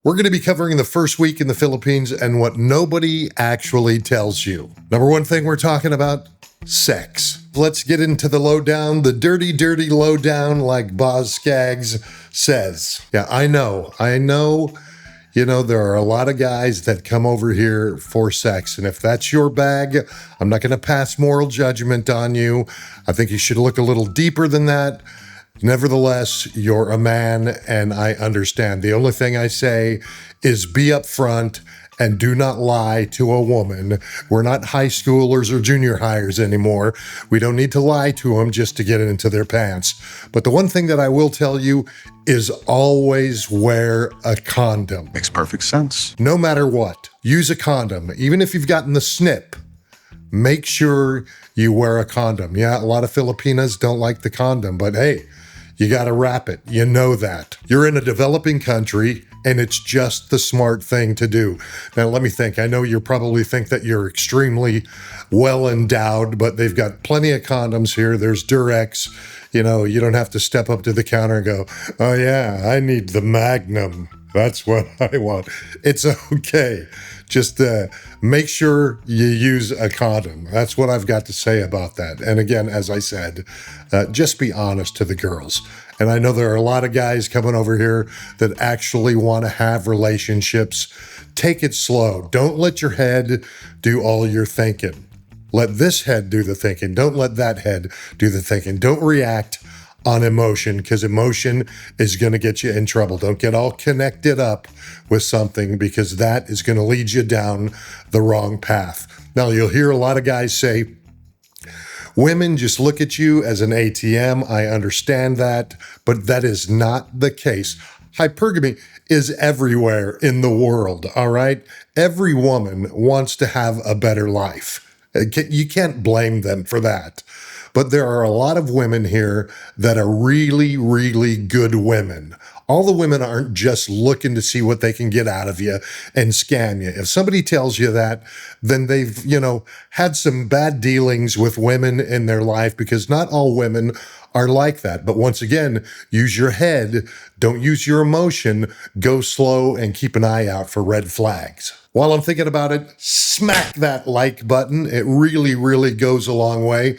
We're going to be covering the first week in the Philippines and what nobody actually tells you. Number one thing we're talking about, sex. Let's get into the lowdown, the dirty, dirty lowdown, like Boz Scaggs says. Yeah, I know. There are a lot of guys that come over here for sex. And if that's your bag, I'm not going to pass moral judgment on you. I think you should look a little deeper than that. Nevertheless, you're a man, and I understand. The only thing I say is be upfront and do not lie to a woman. We're not high schoolers or junior hires anymore. We don't need to lie to them just to get into their pants. But the one thing that I will tell you is always wear a condom. Makes perfect sense. No matter what, use a condom. Even if you've gotten the snip, make sure you wear a condom. Yeah, a lot of Filipinas don't like the condom, but hey, you got to wrap it. You know that. You're in a developing country, and it's just the smart thing to do. Now, let me think. I know you probably think that you're extremely well endowed, but they've got plenty of condoms here. There's Durex. You don't have to step up to the counter and go, oh yeah, I need the Magnum. That's what I want. It's okay. Just make sure you use a condom. That's what I've got to say about that. And again, as I said, just be honest to the girls. And I know there are a lot of guys coming over here that actually want to have relationships. Take it slow. Don't let your head do all your thinking. Let this head do the thinking. Don't let that head do the thinking. Don't react on emotion, because emotion is going to get you in trouble. Don't get all connected up with something, because that is going to lead you down the wrong path. Now, you'll hear a lot of guys say, women just look at you as an ATM. I understand that, but that is not the case. Hypergamy is everywhere in the world, all right? Every woman wants to have a better life. You can't blame them for that. But there are a lot of women here that are really, really good women. All the women aren't just looking to see what they can get out of you and scam you. If somebody tells you that, then they've, had some bad dealings with women in their life, because not all women are like that. But once again, use your head. Don't use your emotion. Go slow and keep an eye out for red flags. While I'm thinking about it, smack that like button. It really, really goes a long way.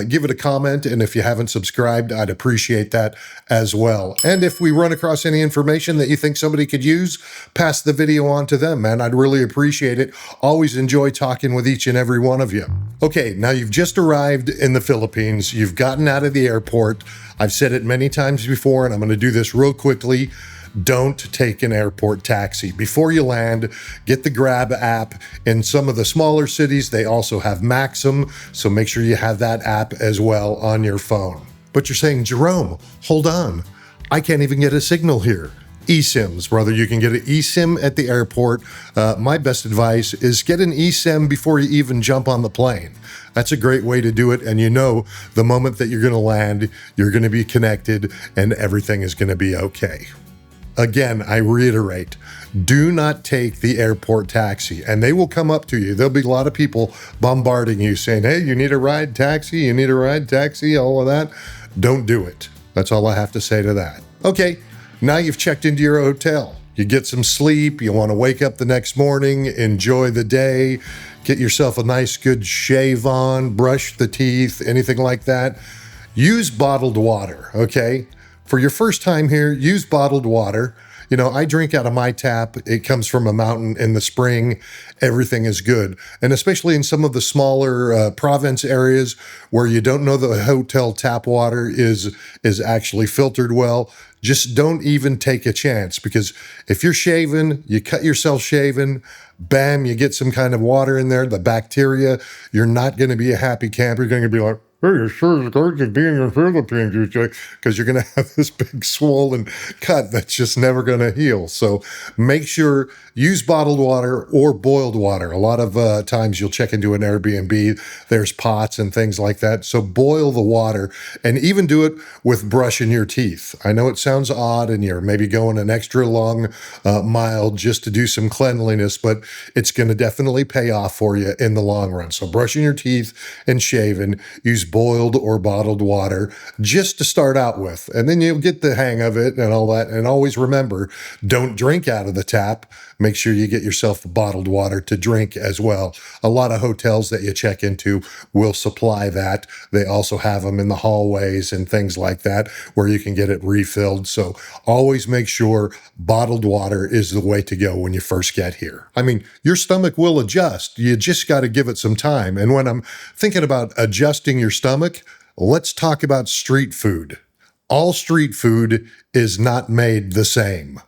Give it a comment, and if you haven't subscribed, I'd appreciate that as well. And if we run across any information that you think somebody could use, pass the video on to them, man. I'd really appreciate it. Always enjoy talking with each and every one of you. Okay, now you've just arrived in the Philippines. You've gotten out of the airport. I've said it many times before, and I'm going to do this real quickly. Don't take an airport taxi. Before you land, get the Grab app. In some of the smaller cities, they also have Maxim, so make sure you have that app as well on your phone. But you're saying, Jerome, hold on. I can't even get a signal here. eSIMs, brother. You can get an eSIM at the airport. My best advice is get an eSIM before you even jump on the plane. That's a great way to do it. And the moment that you're going to land, you're going to be connected and everything is going to be okay. Again, I reiterate, do not take the airport taxi, and they will come up to you. There'll be a lot of people bombarding you saying, hey, you need a ride, taxi, all of that. Don't do it. That's all I have to say to that. Okay, now you've checked into your hotel. You get some sleep. You want to wake up the next morning, enjoy the day, get yourself a nice good shave on, brush the teeth, anything like that. Use bottled water, okay? For your first time here, use bottled water. I drink out of my tap. It comes from a mountain in the spring. Everything is good. And especially in some of the smaller province areas where you don't know the hotel tap water is actually filtered well, just don't even take a chance, because if you're shaving, you cut yourself shaving, bam, you get some kind of water in there, the bacteria, you're not going to be a happy camper. You're going to be like, hey, it sure is good to be in the Philippines, because you're going to have this big swollen cut that's just never going to heal. So make sure, use bottled water or boiled water. A lot of times you'll check into an Airbnb, there's pots and things like that. So boil the water, and even do it with brushing your teeth. I know it sounds odd, and you're maybe going an extra long mile just to do some cleanliness, but it's going to definitely pay off for you in the long run. So brushing your teeth and shaving, use boiled or bottled water just to start out with. And then you'll get the hang of it and all that. And always remember, don't drink out of the tap. Make sure you get yourself bottled water to drink as well. A lot of hotels that you check into will supply that. They also have them in the hallways and things like that where you can get it refilled. So always make sure bottled water is the way to go when you first get here. I mean, your stomach will adjust. You just got to give it some time. And when I'm thinking about adjusting your stomach, let's talk about street food. All street food is not made the same.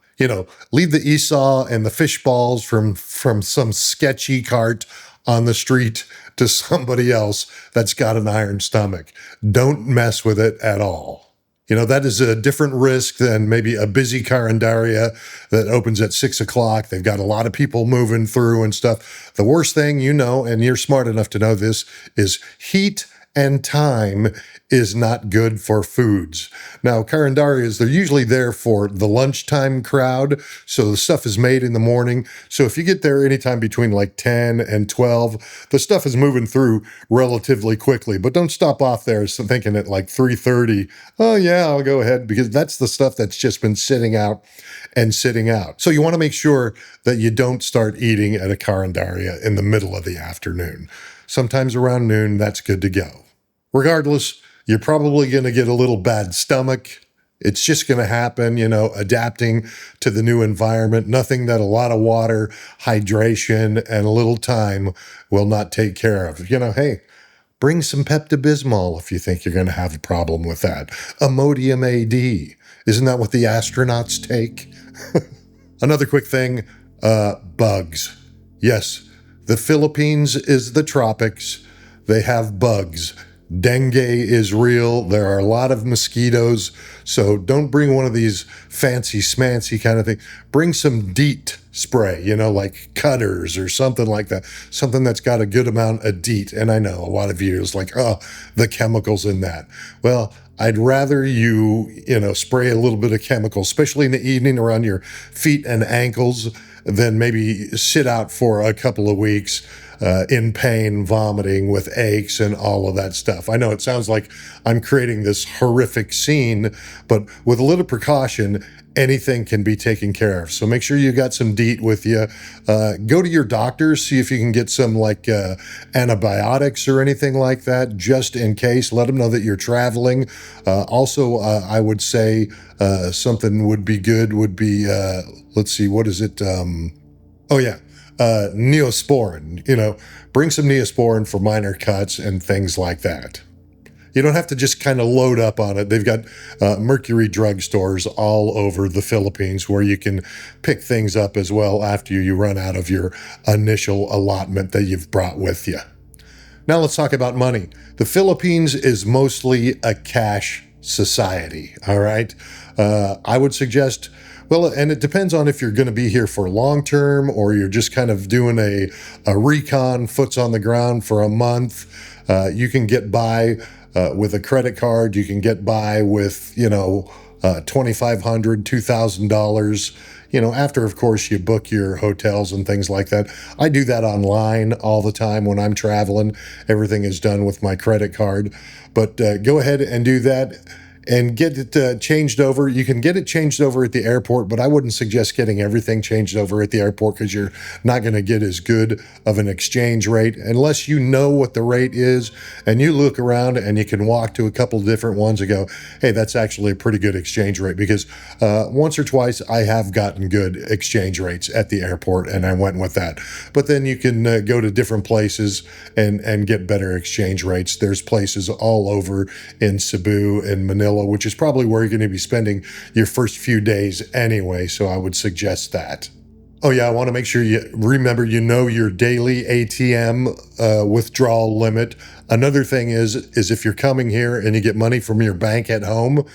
Leave the Esau and the fish balls from some sketchy cart on the street to somebody else that's got an iron stomach. Don't mess with it at all. That is a different risk than maybe a busy carindaria that opens at 6 o'clock. They've got a lot of people moving through and stuff. The worst thing, and you're smart enough to know this, is heat and time is not good for foods. Now, carindarias, they're usually there for the lunchtime crowd, so the stuff is made in the morning. So if you get there anytime between like 10 and 12, the stuff is moving through relatively quickly. But don't stop off there thinking at like 3:30, oh yeah, I'll go ahead, because that's the stuff that's just been sitting out and sitting out. So you want to make sure that you don't start eating at a carindaria in the middle of the afternoon. Sometimes around noon, that's good to go. Regardless, you're probably going to get a little bad stomach. It's just going to happen, adapting to the new environment. Nothing that a lot of water, hydration, and a little time will not take care of. Hey, bring some Pepto-Bismol if you think you're going to have a problem with that. Imodium AD. Isn't that what the astronauts take? Another quick thing, bugs. Yes, the Philippines is the tropics. They have bugs. Dengue is real. There are a lot of mosquitoes. So don't bring one of these fancy smancy kind of thing. Bring some DEET spray, like Cutters or something like that. Something that's got a good amount of DEET. And I know a lot of you is like, oh, the chemicals in that. Well, I'd rather you, spray a little bit of chemical, especially in the evening around your feet and ankles, than maybe sit out for a couple of weeks in pain, vomiting, with aches and all of that stuff. I know it sounds like I'm creating this horrific scene, but with a little precaution, anything can be taken care of. So make sure you got some DEET with you. Go to your doctor, see if you can get some antibiotics or anything like that, just in case. Let them know that you're traveling. Also, I would say something would be good would be, let's see, what is it? Neosporin. Bring some Neosporin for minor cuts and things like that. You don't have to just kind of load up on it. They've got Mercury drugstores all over the Philippines where you can pick things up as well after you run out of your initial allotment that you've brought with you. Now let's talk about money. The Philippines is mostly a cash society, all right? I would suggest, and it depends on if you're going to be here for long term or you're just kind of doing a recon, foots on the ground for a month. You can get by with a credit card. You can get by with, $2,500, $2,000, after, of course, you book your hotels and things like that. I do that online all the time when I'm traveling. Everything is done with my credit card. But go ahead and do that and get it changed over. You can get it changed over at the airport, but I wouldn't suggest getting everything changed over at the airport because you're not going to get as good of an exchange rate unless you know what the rate is and you look around and you can walk to a couple different ones and go, hey, that's actually a pretty good exchange rate, because once or twice I have gotten good exchange rates at the airport and I went with that. But then you can go to different places and get better exchange rates. There's places all over in Cebu and Manila, which is probably where you're going to be spending your first few days anyway, so I would suggest that. Oh yeah, I want to make sure you remember your daily ATM withdrawal limit. Another thing is if you're coming here and you get money from your bank at home,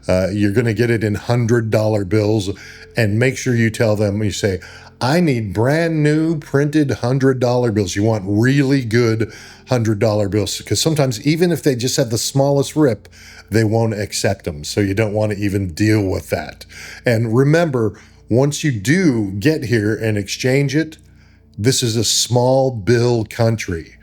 you're going to get it in $100 bills, and make sure you tell them, you say, I need brand new printed $100 bills. You want really good $100 bills, because sometimes even if they just have the smallest rip, they won't accept them. So you don't want to even deal with that. And remember, once you do get here and exchange it, this is a small bill country.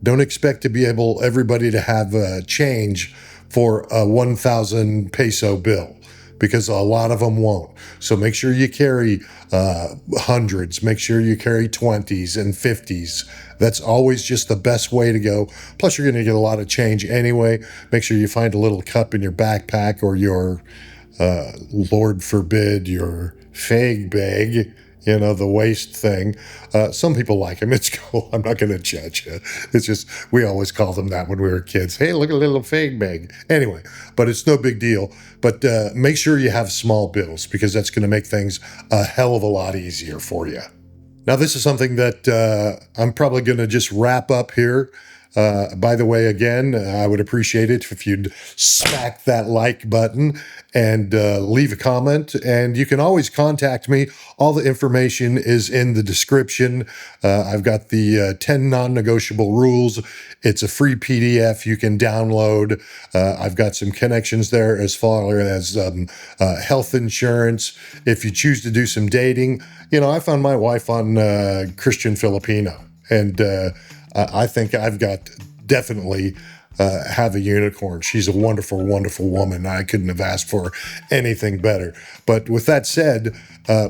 Don't expect to be everybody to have change for a 1,000 peso bill, because a lot of them won't. So make sure you carry hundreds, make sure you carry 20s and 50s. That's always just the best way to go. Plus, you're going to get a lot of change anyway. Make sure you find a little cup in your backpack or your, Lord forbid, your fag bag, the waist thing. Some people like them. It's cool. I'm not going to judge you. It's just, we always called them that when we were kids. Hey, look at a little fag bag. Anyway, but it's no big deal. But make sure you have small bills, because that's going to make things a hell of a lot easier for you. Now, this is something that I'm probably going to just wrap up here. By the way, again, I would appreciate it if you'd smack that like button and leave a comment. And you can always contact me. All the information is in the description. I've got the 10 non-negotiable rules. It's a free PDF you can download. I've got some connections there as far as health insurance. If you choose to do some dating, I found my wife on Christian Filipino, and I think I've got definitely have a unicorn. She's a wonderful, wonderful woman. I couldn't have asked for anything better. But with that said,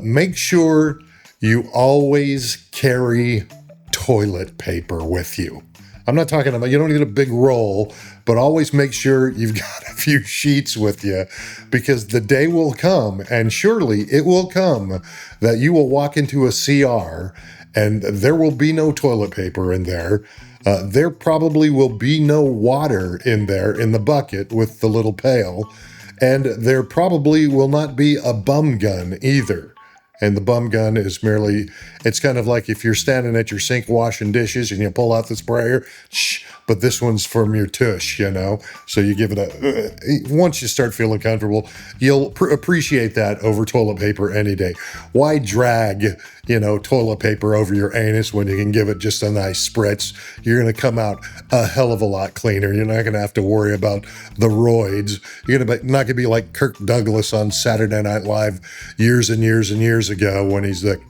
make sure you always carry toilet paper with you. I'm not talking about, you don't need a big roll, but always make sure you've got a few sheets with you, because the day will come, and surely it will come, that you will walk into a CR and there will be no toilet paper in there. There probably will be no water in there in the bucket with the little pail. And there probably will not be a bum gun either. And the bum gun is merely, it's kind of like if you're standing at your sink washing dishes and you pull out the sprayer, but this one's from your tush, So you give it once you start feeling comfortable, you'll appreciate that over toilet paper any day. Why drag, toilet paper over your anus when you can give it just a nice spritz? You're going to come out a hell of a lot cleaner. You're not going to have to worry about the roids. You're not going to be like Kirk Douglas on Saturday Night Live years and years and years ago when he's like,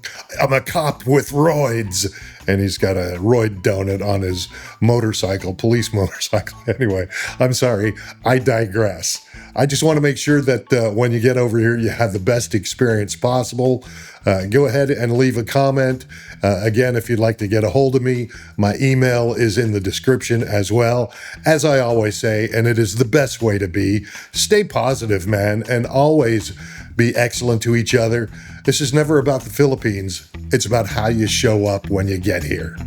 I'm a cop with roids. And he's got a roid donut on his motorcycle, police motorcycle. Anyway, I'm sorry, I digress. I just want to make sure that when you get over here, you have the best experience possible. Go ahead and leave a comment. Again, if you'd like to get a hold of me, my email is in the description as well. As I always say, and it is the best way to be, stay positive, man, and always be excellent to each other. This is never about the Philippines. It's about how you show up when you get here.